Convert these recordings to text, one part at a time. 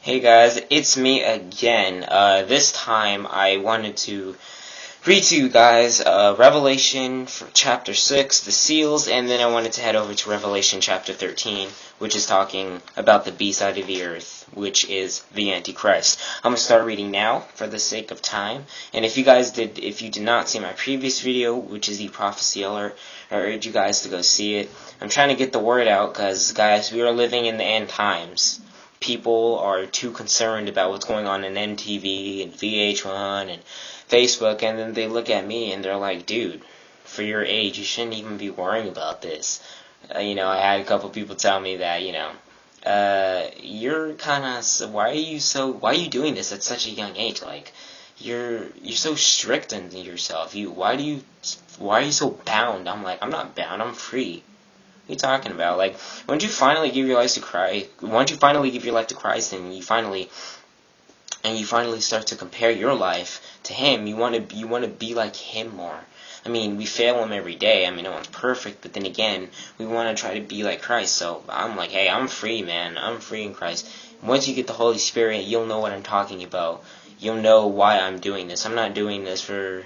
Hey guys, it's me again. This time I wanted to read to you guys Revelation from chapter 6, the seals, and then I wanted to head over to Revelation chapter 13, which is talking about the beast out of the earth, which is the Antichrist. I'm going to start reading now for the sake of time, and if you did not see my previous video, which is the prophecy alert, I urge you guys to go see it. I'm trying to get the word out because, guys, we are living in the end times. People are too concerned about what's going on in MTV and VH1 and Facebook, and then they look at me and they're like, dude, for your age, you shouldn't even be worrying about this. I had a couple people tell me that, you're kind of, why are you doing this at such a young age? Like, you're so strict on yourself. Why are you so bound? I'm like, I'm not bound, I'm free. What are you talking about? Like, once you finally give your life to Christ, and you finally start to compare your life to Him, you want to be like Him more. I mean, we fail Him every day. I mean, no one's perfect, but then again, we want to try to be like Christ. So I'm like, hey, I'm free, man. I'm free in Christ. Once you get the Holy Spirit, you'll know what I'm talking about. You'll know why I'm doing this. I'm not doing this for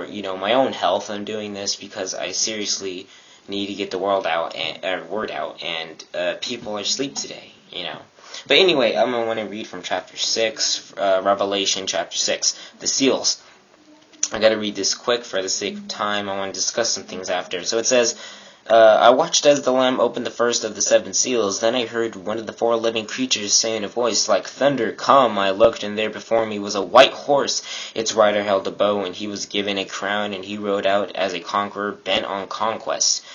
my own health. I'm doing this because I seriously need to get the word out, and people are asleep today, But anyway, I'm going to want to read from chapter 6, Revelation chapter 6, the seals. I got to read this quick for the sake of time. I want to discuss some things after. So it says, I watched as the Lamb opened the first of the 7 seals. Then I heard one of the 4 living creatures say in a voice like thunder, "Come!" I looked, and there before me was a white horse. Its rider held a bow, and he was given a crown, and he rode out as a conqueror bent on conquest.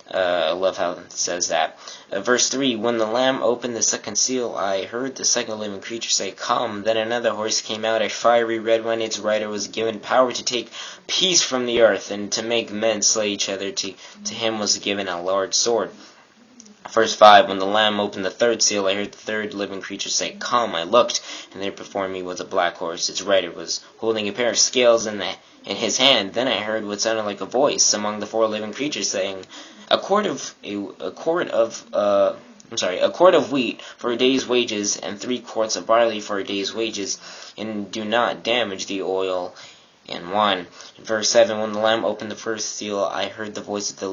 I love how it says that. Verse 3, when the Lamb opened the second seal, I heard the second living creature say, "Come." Then another horse came out, a fiery red one. Its rider was given power to take peace from the earth, and to make men slay each other. To him was given a large sword. Verse 5, when the Lamb opened the third seal, I heard the third living creature say, "Come." I looked, and there before me was a black horse. Its rider was holding a pair of scales in his hand. Then I heard what sounded like a voice among the 4 living creatures saying, a quart of wheat for a day's wages, and 3 quarts of barley for a day's wages, and do not damage the oil and wine. Verse 7, when the Lamb opened the first seal, I heard the voice of the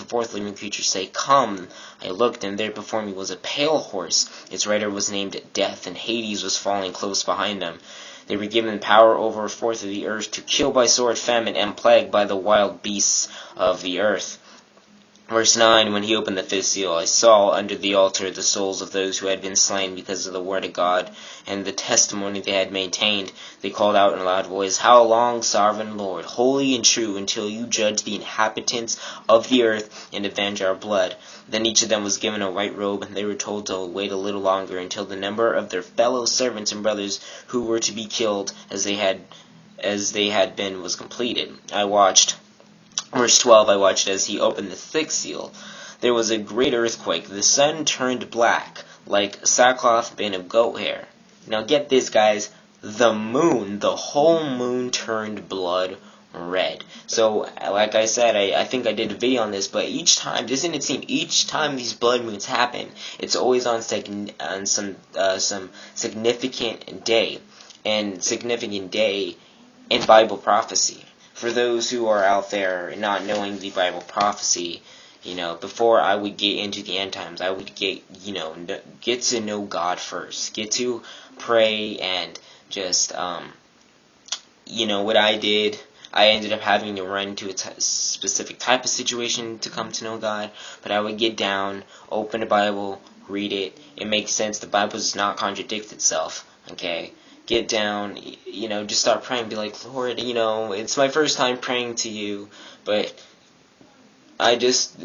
fourth living creature say, "Come." I looked, and there before me was a pale horse. Its rider was named Death, and Hades was falling close behind him. They were given power over a fourth of the earth, to kill by sword, famine, and plague by the wild beasts of the earth. Verse 9, when he opened the 5th seal, I saw under the altar the souls of those who had been slain because of the word of God and the testimony they had maintained. They called out in a loud voice, "How long, sovereign Lord, holy and true, until you judge the inhabitants of the earth and avenge our blood?" Then each of them was given a white robe, and they were told to wait a little longer until the number of their fellow servants and brothers who were to be killed as they had been was completed. Verse 12, I watched as he opened the 6th seal. There was a great earthquake. The sun turned black, like sackcloth made of goat hair. Now get this, guys. The whole moon turned blood red. So, like I said, I think I did a video on this, but each time, doesn't it seem, each time these blood moons happen, it's always on some significant day, in Bible prophecy. For those who are out there not knowing the Bible prophecy, before I would get into the end times, I would get to know God first. Get to pray and just, what I did, I ended up having to run into a specific type of situation to come to know God. But I would get down, open the Bible, read it. It makes sense. The Bible does not contradict itself, okay? Get down, just start praying, be like, "Lord, it's my first time praying to you, but just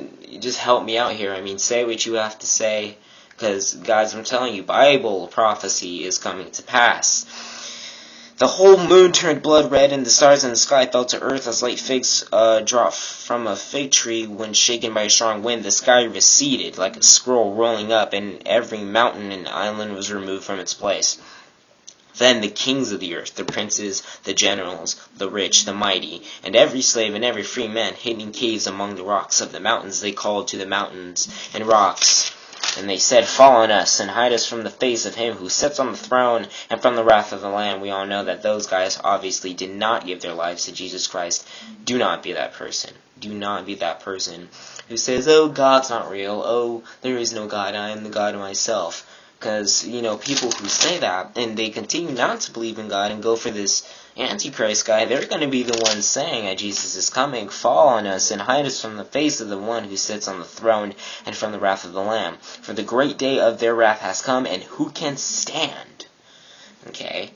help me out here. I mean, say what you have to say, because, guys, I'm telling you, Bible prophecy is coming to pass." The whole moon turned blood red, and the stars in the sky fell to earth as light figs drop from a fig tree when shaken by a strong wind. The sky receded like a scroll rolling up, and every mountain and island was removed from its place. Then the kings of the earth, the princes, the generals, the rich, the mighty, and every slave and every free man hid in caves among the rocks of the mountains, they called to the mountains and rocks, And they said, "Fall on us, and hide us from the face of him who sits on the throne, and from the wrath of the Lamb." We all know that those guys obviously did not give their lives to Jesus Christ. Do not be that person. Do not be that person who says, "Oh, God's not real. Oh, there is no God. I am the God myself." Because, people who say that, and they continue not to believe in God and go for this Antichrist guy, they're going to be the ones saying that Jesus is coming. "Fall on us and hide us from the face of the one who sits on the throne and from the wrath of the Lamb. For the great day of their wrath has come, and who can stand?" Okay?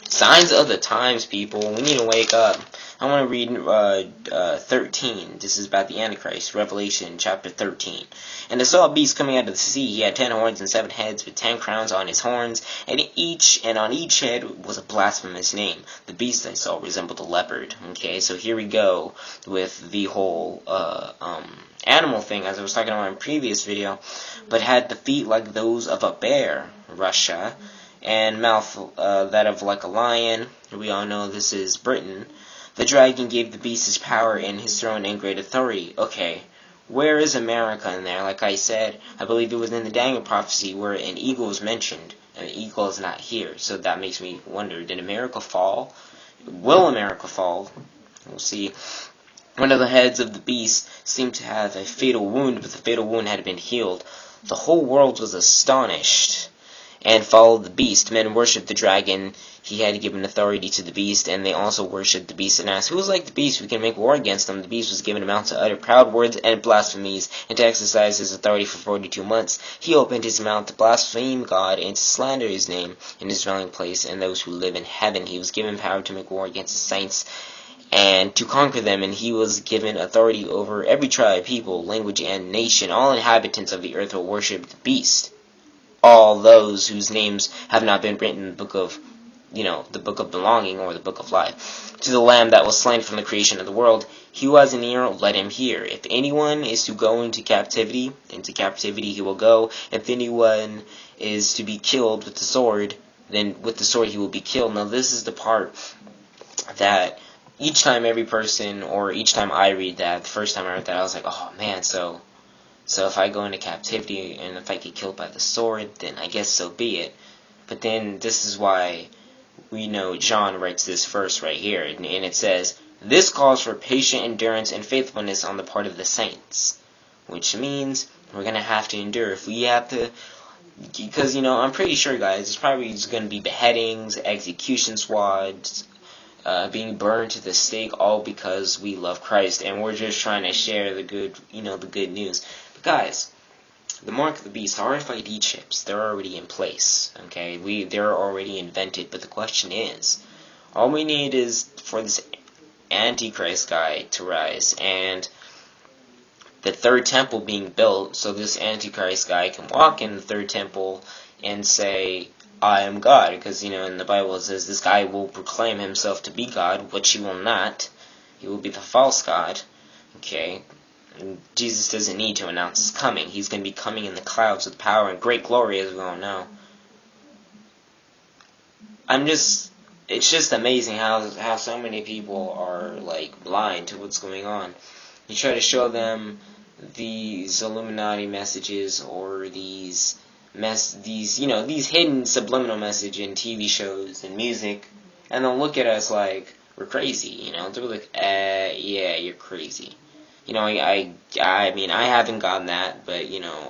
Signs of the times, people. We need to wake up. I want to read 13. This is about the Antichrist. Revelation chapter 13. "And I saw a beast coming out of the sea. He had 10 horns and 7 heads, with 10 crowns on his horns, and on each head was a blasphemous name. The beast I saw resembled a leopard." Okay, so here we go with the whole animal thing, as I was talking about in a previous video, "but had the feet like those of a bear," Russia, "and mouth that of like a lion." We all know this is Britain. "The dragon gave the beast his power and his throne and great authority." Okay, where is America in there? Like I said, I believe it was in the Daniel prophecy where an eagle is mentioned, and the eagle is not here. So that makes me wonder, did America fall? Will America fall? We'll see. "One of the heads of the beast seemed to have a fatal wound, but the fatal wound had been healed. The whole world was astonished and followed the beast. Men worshipped the dragon. He had given authority to the beast, and they also worshipped the beast and asked, 'Who is like the beast? We can make war against him.' The beast was given a mouth to utter proud words and blasphemies, and to exercise his authority for 42 months. He opened his mouth to blaspheme God and to slander his name in his dwelling place and those who live in heaven. He was given power to make war against the saints and to conquer them, and he was given authority over every tribe, people, language, and nation. All inhabitants of the earth will worship the beast, all those whose names have not been written in the book of, the book of belonging or the book of life. To the Lamb that was slain from the creation of the world, he who has an ear, let him hear. If anyone is to go into captivity he will go. If anyone is to be killed with the sword, then with the sword he will be killed." Now this is the part that each time I read that, the first time I read that, I was like, oh man, so if I go into captivity and if I get killed by the sword, then I guess so be it. But then this is why we know John writes this verse right here, and it says, "This calls for patient endurance and faithfulness on the part of the saints," which means we're going to have to endure. If we have to, because, I'm pretty sure, guys, it's probably going to be beheadings, execution squads, being burned to the stake, all because we love Christ, and we're just trying to share the good, the good news. But guys, the mark of the beast, RFID chips, they're already in place, okay? They're already invented, but the question is, all we need is for this Antichrist guy to rise, and the third temple being built, so this Antichrist guy can walk in the third temple and say, "I am God," because, in the Bible it says this guy will proclaim himself to be God, which he will not. He will be the false God, okay? And Jesus doesn't need to announce his coming. He's going to be coming in the clouds with power and great glory, as we all know. It's just amazing how so many people are, blind to what's going on. You try to show them these Illuminati messages or these hidden subliminal message in TV shows and music, and they'll look at us like we're crazy, They're like, yeah, you're crazy. I haven't gotten that, but,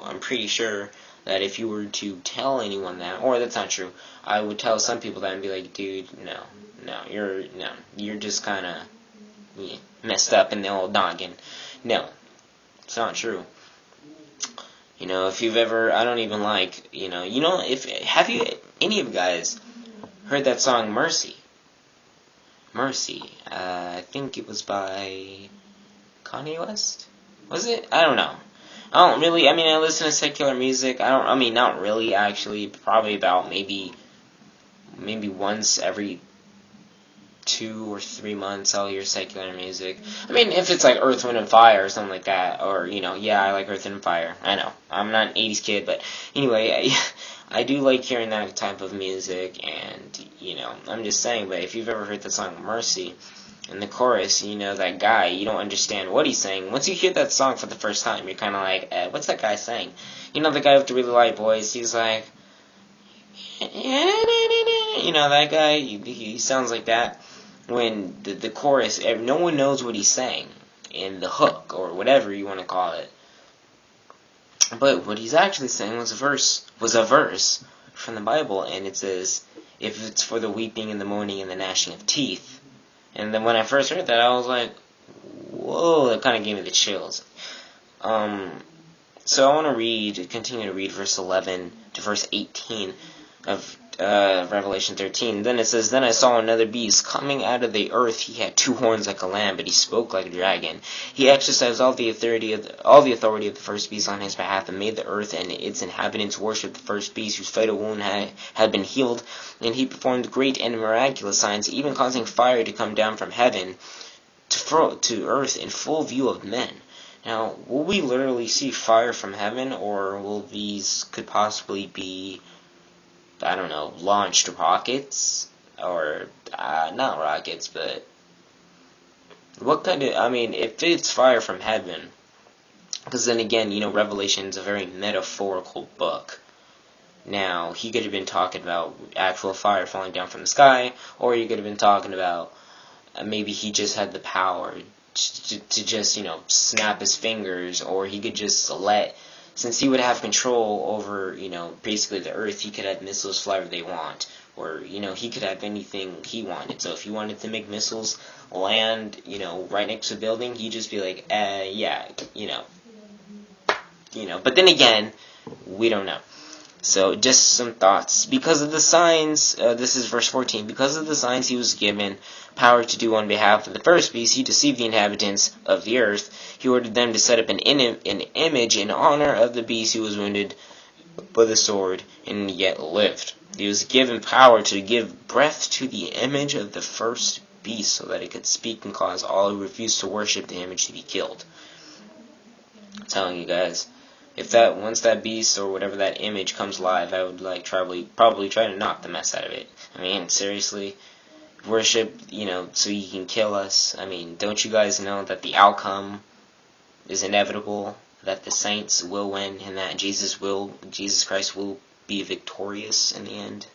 I'm pretty sure that if you were to tell anyone that, or that's not true, I would tell some people that and be like, dude, you're just kind of messed up in the old noggin. No, it's not true. If you've ever, I don't even like, have you, any of you guys heard that song Mercy? Mercy, I think it was by Kanye West? Was it? I don't know. I listen to secular music. Not really, actually. Probably about maybe once every 2 or 3 months I'll hear secular music. If it's like Earth, Wind, and Fire or something like that, or, yeah, I like Earth, Wind, and Fire. I know. I'm not an 80s kid, but anyway, I do like hearing that type of music, and, I'm just saying, but if you've ever heard the song Mercy, in the chorus, that guy, you don't understand what he's saying. Once you hear that song for the first time, you're kind of like, what's that guy saying? The guy with the really light voice, he's like, that guy, he sounds like that. When the chorus, no one knows what he's saying in the hook, or whatever you want to call it. But what he's actually saying was a verse from the Bible, and it says, if it's for the weeping in the morning and the gnashing of teeth. And then when I first heard that, I was like, whoa, that kind of gave me the chills. So I want to continue to read verse 11 to verse 18 of Revelation 13. Then it says, Then I saw another beast coming out of the earth. He had 2 horns like a lamb, but he spoke like a dragon. He exercised all the authority of the first beast on his behalf, and made the earth and its inhabitants worship the first beast, whose fatal wound had been healed. And he performed great and miraculous signs, even causing fire to come down from heaven to earth in full view of men. Now, will we literally see fire from heaven, or will these could possibly be, I don't know, launched rockets? Or, not rockets, but what kind of, if it's fire from heaven, because then again, Revelation's a very metaphorical book. Now, he could have been talking about actual fire falling down from the sky, or he could have been talking about, maybe he just had the power to just, snap his fingers, or he could just since he would have control over, basically the earth, he could have missiles fly wherever they want, or, he could have anything he wanted. So if he wanted to make missiles land, right next to a building, he'd just be like, yeah, but then again, we don't know. So, just some thoughts. Because of the signs, this is verse 14, because of the signs he was given power to do on behalf of the first beast, he deceived the inhabitants of the earth. He ordered them to set up an image in honor of the beast who was wounded by the sword and yet lived. He was given power to give breath to the image of the first beast so that it could speak and cause all who refused to worship the image to be killed. I'm telling you guys. Once that beast or whatever that image comes live, I would probably try to knock the mess out of it. Seriously, worship, so he can kill us. Don't you guys know that the outcome is inevitable, that the saints will win, and that Jesus Christ will be victorious in the end?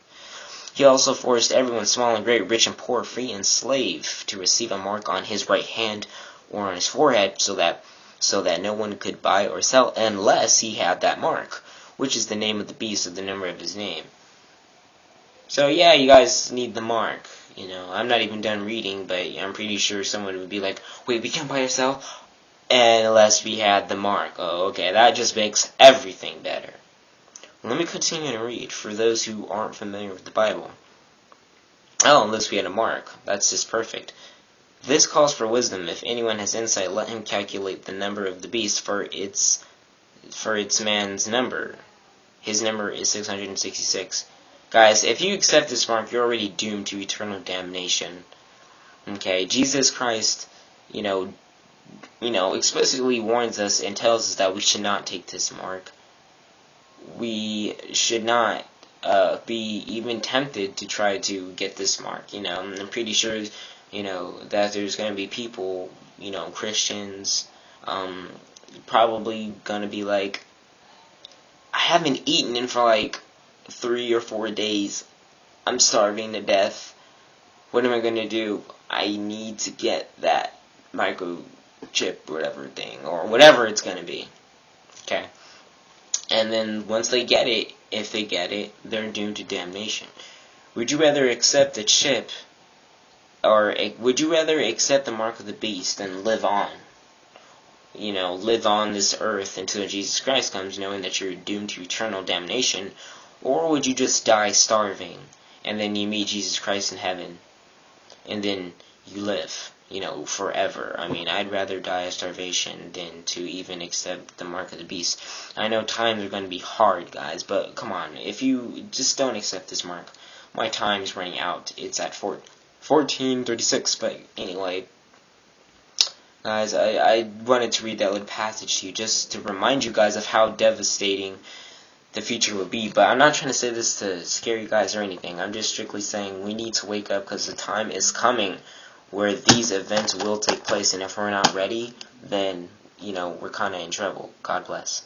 He also forced everyone, small and great, rich and poor, free and slave, to receive a mark on his right hand or on his forehead, so that no one could buy or sell unless he had that mark, which is the name of the beast or the number of his name. So yeah, you guys need the mark. I'm not even done reading, but I'm pretty sure someone would be like, wait, we can't buy or sell unless we had the mark. Oh, okay, that just makes everything better. Let me continue to read for those who aren't familiar with the Bible. Oh, unless we had a mark. That's just perfect. This calls for wisdom. If anyone has insight, let him calculate the number of the beast, for its man's number. His number is 666. Guys, if you accept this mark, you're already doomed to eternal damnation. Okay, Jesus Christ, explicitly warns us and tells us that we should not take this mark. We should not be even tempted to try to get this mark. I'm pretty sure that there's going to be people, Christians, probably going to be like, I haven't eaten for 3 or 4 days. I'm starving to death. What am I going to do? I need to get that microchip, whatever thing, or whatever it's going to be. Okay. And then once they get it, if they get it, they're doomed to damnation. Would you rather accept the chip, or would you rather accept the mark of the beast and live on? Live on this earth until Jesus Christ comes, knowing that you're doomed to eternal damnation? Or would you just die starving, and then you meet Jesus Christ in heaven, and then you live, forever? I'd rather die of starvation than to even accept the mark of the beast. I know times are going to be hard, guys, but come on, if you just don't accept this mark, my time's running out. It's at 14:36, but anyway, guys, I wanted to read that little passage to you just to remind you guys of how devastating the future will be. But I'm not trying to say this to scare you guys or anything. I'm just strictly saying we need to wake up, because the time is coming where these events will take place, and if we're not ready, then, we're kind of in trouble. God bless.